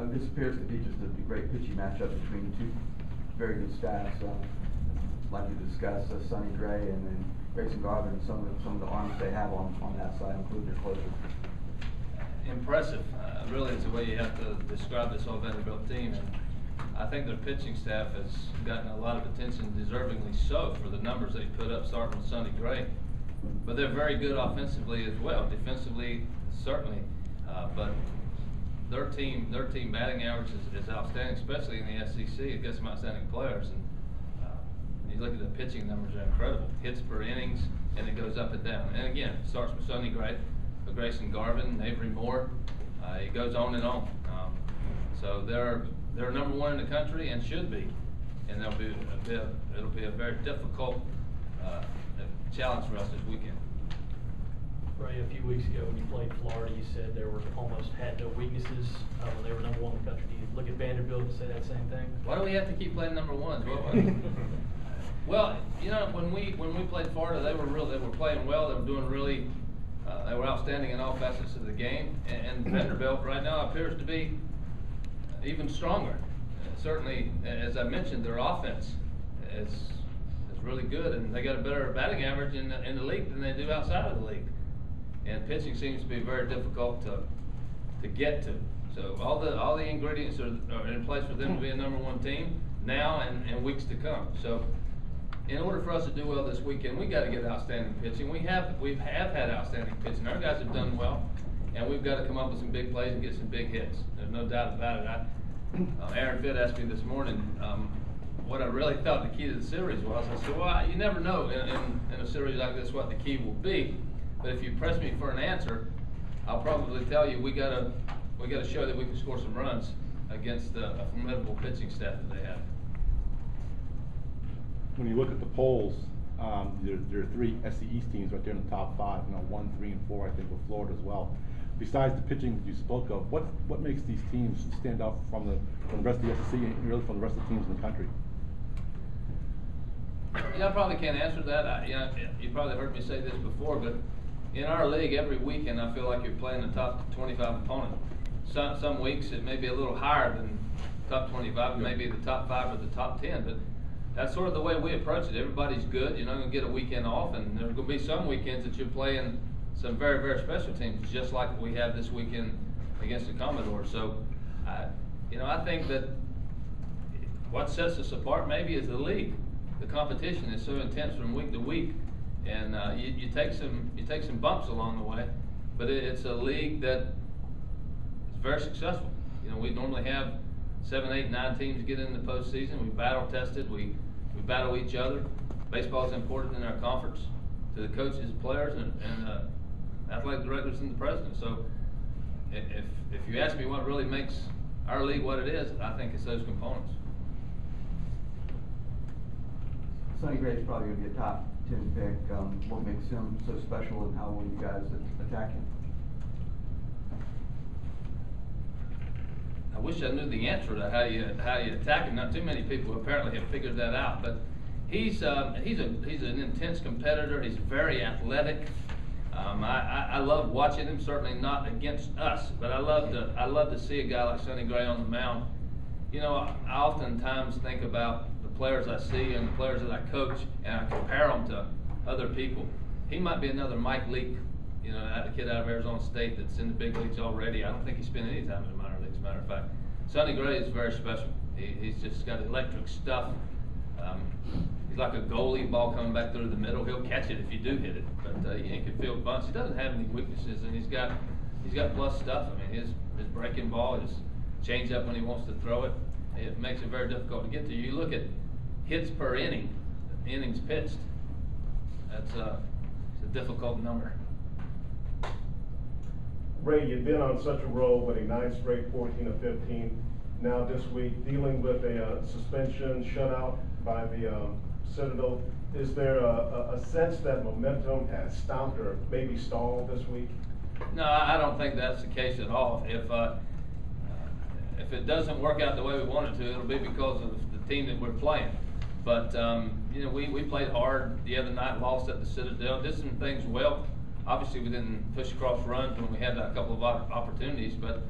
This appears to be just a great pitching matchup between two very good staffs. Like you discussed, Sonny Gray and then Grayson Garvin, and some of the arms they have on that side, including their closer. Impressive. Really, it's the way you have to describe this whole Vanderbilt team. And I think their pitching staff has gotten a lot of attention, deservingly so, for the numbers they put up, starting with Sonny Gray. But they're very good offensively as well. Defensively, certainly. But their team batting average is outstanding, especially in the SEC. It gets some outstanding players. And you look at the pitching numbers; they're incredible. Hits per innings, and it goes up and down. And again, it starts with Sonny Gray, with Grayson Garvin, Avery Moore. It goes on and on. So they're number one in the country and should be. And it'll be a very difficult challenge for us this weekend. Ray, a few weeks ago when you played Florida, you said there were almost had no weaknesses when they were number one in the country. Do you look at Vanderbilt and say that same thing? Why do we have to keep playing number ones? Well, you know, when we played Florida, they were playing well. They were doing really. They were outstanding in all facets of the game. And Vanderbilt right now appears to be even stronger. Certainly, as I mentioned, their offense is really good, and they got a better batting average in the league than they do outside of the league. And pitching seems to be very difficult to get to. So all the ingredients are in place for them to be a number one team now and weeks to come. So in order for us to do well this weekend, we got to get outstanding pitching. We have had outstanding pitching. Our guys have done well, and we've got to come up with some big plays and get some big hits. There's no doubt about it. Aaron Fitt asked me this morning what I really thought the key to the series was. I said, well, you never know in a series like this what the key will be. But if you press me for an answer, I'll probably tell you we got to show that we can score some runs against a formidable pitching staff that they have. When you look at the polls, there are three SC East teams right there in the top five. 1, 3, and 4, I think, with Florida as well. Besides the pitching that you spoke of, what makes these teams stand out from the rest of the SEC and really from the rest of the teams in the country? Yeah, I probably can't answer that. You probably heard me say this before, but in our league, every weekend I feel like you're playing the top 25 opponent. Some weeks it may be a little higher than top 25, maybe the top 5 or the top 10, but that's sort of the way we approach it. Everybody's good. You're not going to get a weekend off, and there's going to be some weekends that you're playing some very, very special teams, just like we have this weekend against the Commodores. So, I think that what sets us apart maybe is the league. The competition is so intense from week to week, and you take some bumps along the way, but it's a league that is very successful. We normally have 7, 8, 9 teams get in the postseason. We battle tested. We battle each other. Baseball is important in our conference to the coaches, players, and athletic directors and the president. So if you ask me what really makes our league what it is, I think it's those components. Sonny Gray is probably going to be a top 10 pick. What makes him so special, and how will you guys attack him? I wish I knew the answer to how you attack him. Not too many people apparently have figured that out. But he's an intense competitor. He's very athletic. I love watching him. Certainly not against us, but I love to see a guy like Sonny Gray on the mound. I oftentimes think about the players I see and the players that I coach, and I compare them to other people. He might be another Mike Leake, a kid out of Arizona State that's in the big leagues already. I don't think he spent any time in the minor leagues, as a matter of fact. Sonny Gray is very special. He's just got electric stuff. He's like a goalie, ball coming back through the middle. He'll catch it if you do hit it, but he can field bunts. He doesn't have any weaknesses, and he's got plus stuff. I mean, his breaking ball, his change up when he wants to throw it, it makes it very difficult to get to. You look at hits per inning, innings pitched. It's a difficult number. Ray, you've been on such a roll, winning 9 straight, 14 of 15. Now this week, dealing with a suspension, shutout by the Citadel. Is there a sense that momentum has stopped or maybe stalled this week? No, I don't think that's the case at all. If it doesn't work out the way we want it to, it'll be because of the team that we're playing. But we played hard the other night, lost at the Citadel, did some things well. Obviously, we didn't push across runs when we had a couple of opportunities, but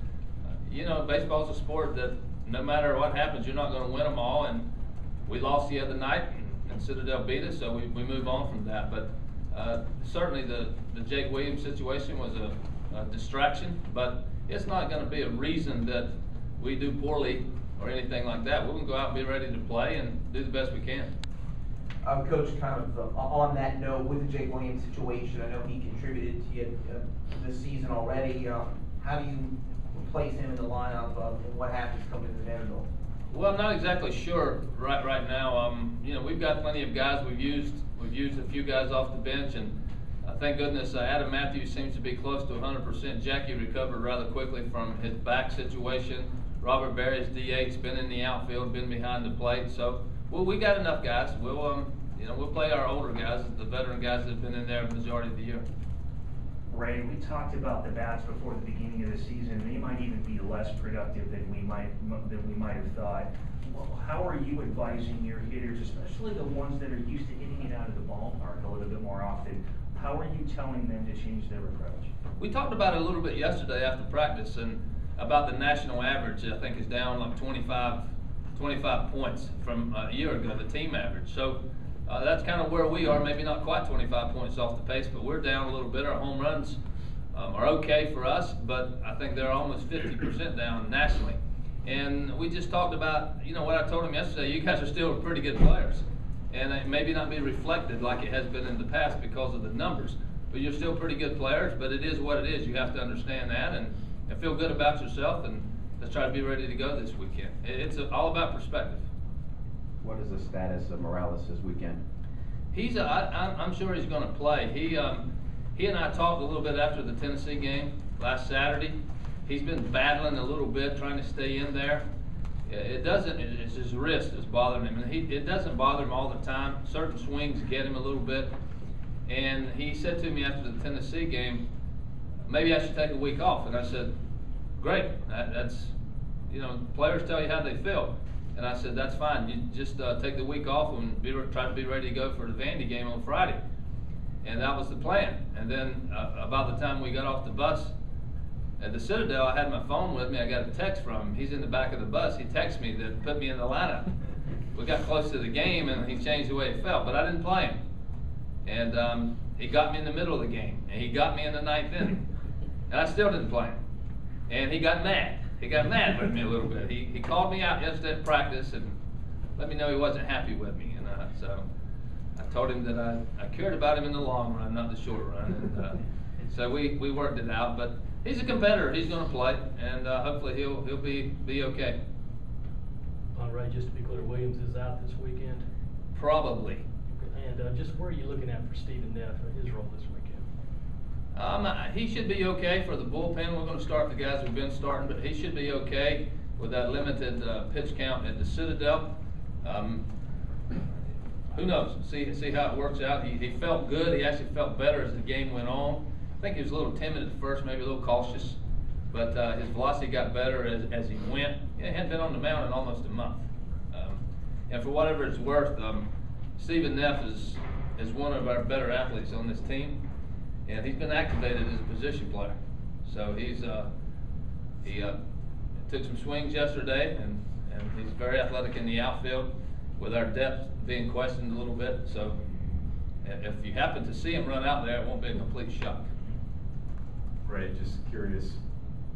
you know, baseball's a sport that no matter what happens, you're not going to win them all. And we lost the other night, and Citadel beat us, so we move on from that. But certainly the Jake Williams situation was a distraction, but it's not going to be a reason that we do poorly or anything like that. We're going to go out and be ready to play and do the best we can. Coach, kind of on that note, with the Jake Williams situation, I know he contributed to you this season already. How do you place him in the lineup, and what happens coming into Vanderbilt? Well, I'm not exactly sure right now. You know, we've got plenty of guys. We've used a few guys off the bench, and thank goodness Adam Matthews seems to be close to 100%. Jackie recovered rather quickly from his back situation. Robert Berry's DH's been in the outfield, been behind the plate. So, well, we got enough guys. We'll play our older guys, the veteran guys that have been in there the majority of the year. Ray, we talked about the bats before the beginning of the season. They might even be less productive than we might have thought. Well, how are you advising your hitters, especially the ones that are used to hitting it out of the ballpark a little bit more often? How are you telling them to change their approach? We talked about it a little bit yesterday after practice, and about the national average. I think is down like 25 points from a year ago, the team average. So that's kind of where we are, maybe not quite 25 points off the pace, but we're down a little bit. Our home runs are okay for us, but I think they're almost 50% down nationally. And we just talked about, you know, what I told him yesterday, you guys are still pretty good players. And it maybe not be reflected like it has been in the past because of the numbers. But you're still pretty good players, but it is what it is. You have to understand that and feel good about yourself, and let's try to be ready to go this weekend. It's all about perspective. What is the status of Morales this weekend? I'm sure he's going to play. He and I talked a little bit after the Tennessee game last Saturday. He's been battling a little bit, trying to stay in there. It's his wrist that's bothering him. And it doesn't bother him all the time. Certain swings get him a little bit. And he said to me after the Tennessee game, maybe I should take a week off. And I said, great. That's, you know, players tell you how they feel. And I said, that's fine. You just take the week off and try to be ready to go for the Vandy game on Friday. And that was the plan. And then about the time we got off the bus at the Citadel, I had my phone with me. I got a text from him. He's in the back of the bus. He texted me that put me in the lineup. We got close to the game, and he changed the way it felt. But I didn't play him. And he got me in the middle of the game. And he got me in the ninth inning. And I still didn't play him. And he got mad. He got mad with me a little bit. He called me out yesterday at practice and let me know he wasn't happy with me. And so I told him that I cared about him in the long run, not the short run. And so we worked it out. But he's a competitor. He's going to play, and hopefully he'll be okay. Ray, just to be clear, Williams is out this weekend? Probably. And just where are you looking at for Stephen Neff and his role this weekend? He should be okay for the bullpen. We're going to start the guys we've been starting, but he should be okay with that limited pitch count at the Citadel. Who knows? See how it works out. He felt good. He actually felt better as the game went on. I think he was a little timid at first, maybe a little cautious, but his velocity got better as he went. He hadn't been on the mound in almost a month. And for whatever it's worth, Stephen Neff is one of our better athletes on this team. And he's been activated as a position player. So he took some swings yesterday, and he's very athletic in the outfield with our depth being questioned a little bit. So if you happen to see him run out there, it won't be a complete shock. Ray, just curious,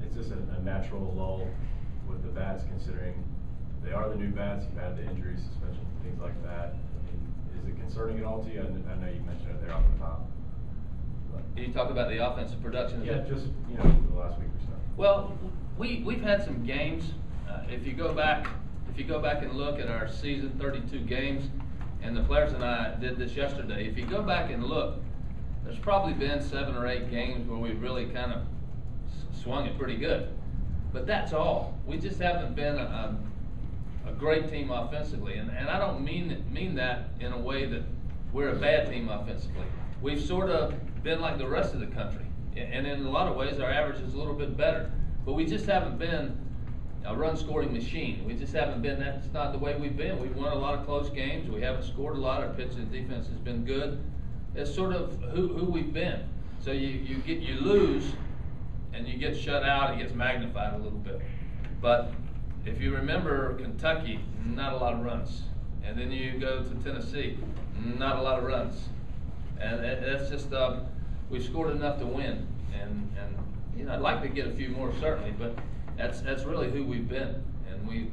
is this a natural lull with the bats, considering they are the new bats, you've had the injury, suspension, things like that? I mean, is it concerning at all to you? I know you mentioned it there off the top. Can you talk about the offensive production? Yeah, just, you know, the last week or so. Well, we've had some games. If you go back and look at our season, 32 games, and the players and I did this yesterday. If you go back and look, there's probably been 7 or 8 games where we've really kind of swung it pretty good. But that's all. We just haven't been a great team offensively, and I don't mean that in a way that we're a bad team offensively. We've sort of been like the rest of the country, and in a lot of ways our average is a little bit better, but we just haven't been a run-scoring machine. We just haven't been. That's not the way we've been. We've won a lot of close games. We haven't scored a lot. Our pitching and defense has been good. It's sort of who we've been. So you lose, and you get shut out. It gets magnified a little bit. But if you remember Kentucky, not a lot of runs. And then you go to Tennessee, not a lot of runs. And that's just, we scored enough to win. And you know, I'd like to get a few more certainly, but that's really who we've been. And we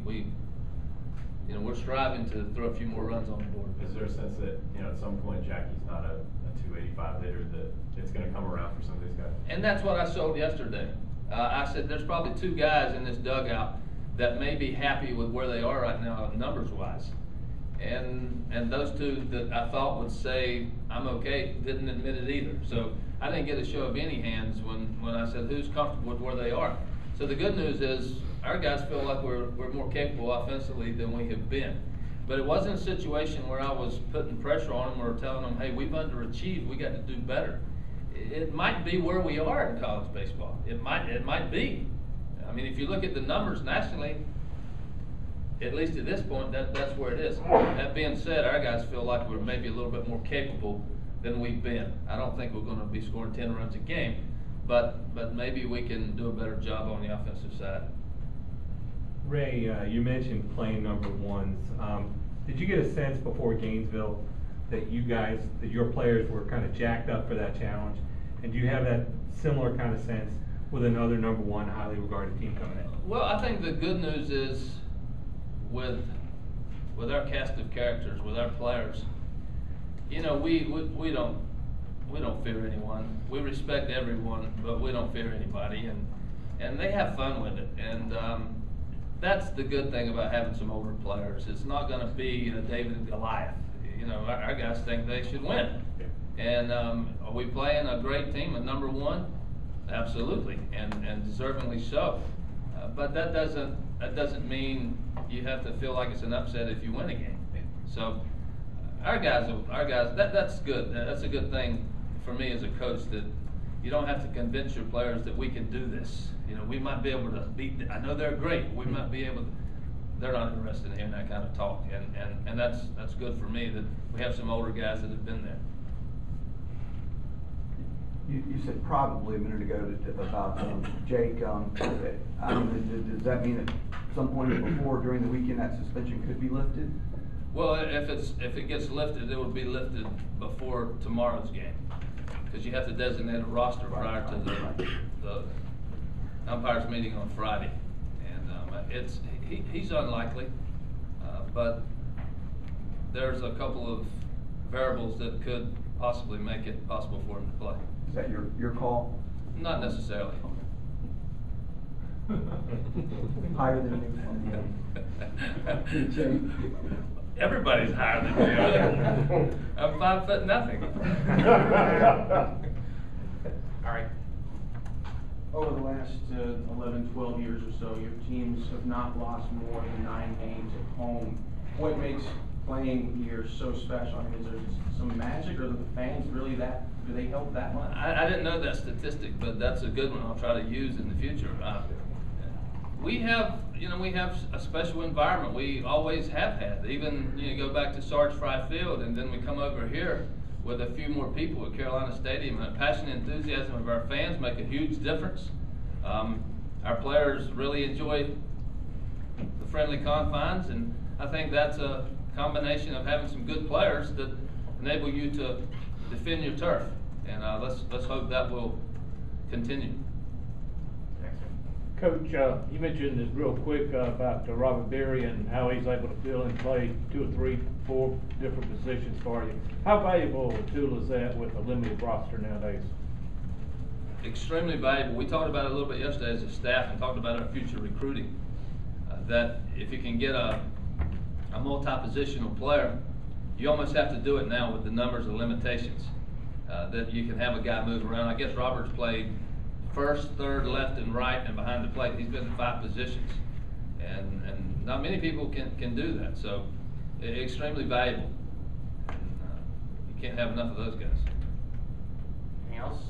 you know, we're striving to throw a few more runs on the board. Is there a sense that, you know, at some point Jackie's not a 285 hitter, that it's gonna come around for some of these guys? And that's what I showed yesterday. I said there's probably two guys in this dugout that may be happy with where they are right now numbers wise. And those two that I thought would say I'm okay didn't admit it either. So I didn't get a show of any hands when I said who's comfortable with where they are. So the good news is our guys feel like we're more capable offensively than we have been. But it wasn't a situation where I was putting pressure on them or telling them, hey, we've underachieved, we got to do better. It might be where we are in college baseball. It might be. I mean, if you look at the numbers nationally, at least at this point, that's where it is. That being said, our guys feel like we're maybe a little bit more capable than we've been. I don't think we're going to be scoring 10 runs a game, but maybe we can do a better job on the offensive side. Ray, you mentioned playing number ones. Did you get a sense before Gainesville that your players were kind of jacked up for that challenge? And do you have that similar kind of sense with another number one highly regarded team coming in? Well, I think the good news is with our cast of characters, with our players, you know, we don't fear anyone. We respect everyone, but we don't fear anybody, and they have fun with it. And that's the good thing about having some older players. It's not going to be David and Goliath. You know, our guys think they should win. And are we playing a great team at number one? Absolutely, and deservingly so. But that doesn't mean you have to feel like it's an upset if you win a game. So our guys, that's good. That's a good thing for me as a coach, that you don't have to convince your players that we can do this. You know, we might be able to beat. I know they're great. We might be able to. They're not interested in hearing that kind of talk, and that's good for me that we have some older guys that have been there. You said probably a minute ago about Jake. Does that mean at some point before during the weekend that suspension could be lifted? Well, if it gets lifted, it would be lifted before tomorrow's game, because you have to designate a roster prior to the umpires meeting on Friday, and he's unlikely, but there's a couple of variables that could possibly make it possible for him to play. Is that your call? Not necessarily. Higher than you? Everybody's higher than me. I'm 5'0". All right. Over the last 11, 12 years or so, your teams have not lost more than 9 games at home. What makes playing here so special? I mean, is there some magic, or are the fans really do they help that much? I didn't know that statistic, but that's a good one I'll try to use in the future. We have a special environment. We always have had. Even, go back to Sarge Fry Field, and then we come over here with a few more people at Carolina Stadium. And the passion and enthusiasm of our fans make a huge difference. Our players really enjoy the friendly confines, and I think that's a combination of having some good players that enable you to defend your turf. And let's hope that will continue. Coach, you mentioned this real quick about Robert Berry and how he's able to fill and play 2 or 3, 4 different positions for you. How valuable a tool is that with a limited roster nowadays? Extremely valuable. We talked about it a little bit yesterday as a staff, and talked about our future recruiting. That if you can get a multi-positional player, you almost have to do it now with the numbers and limitations. That you can have a guy move around. I guess Robert's played first, third, left, and right, and behind the plate. He's been in 5 positions, and not many people can do that. So, extremely valuable. And, you can't have enough of those guys. Anything else?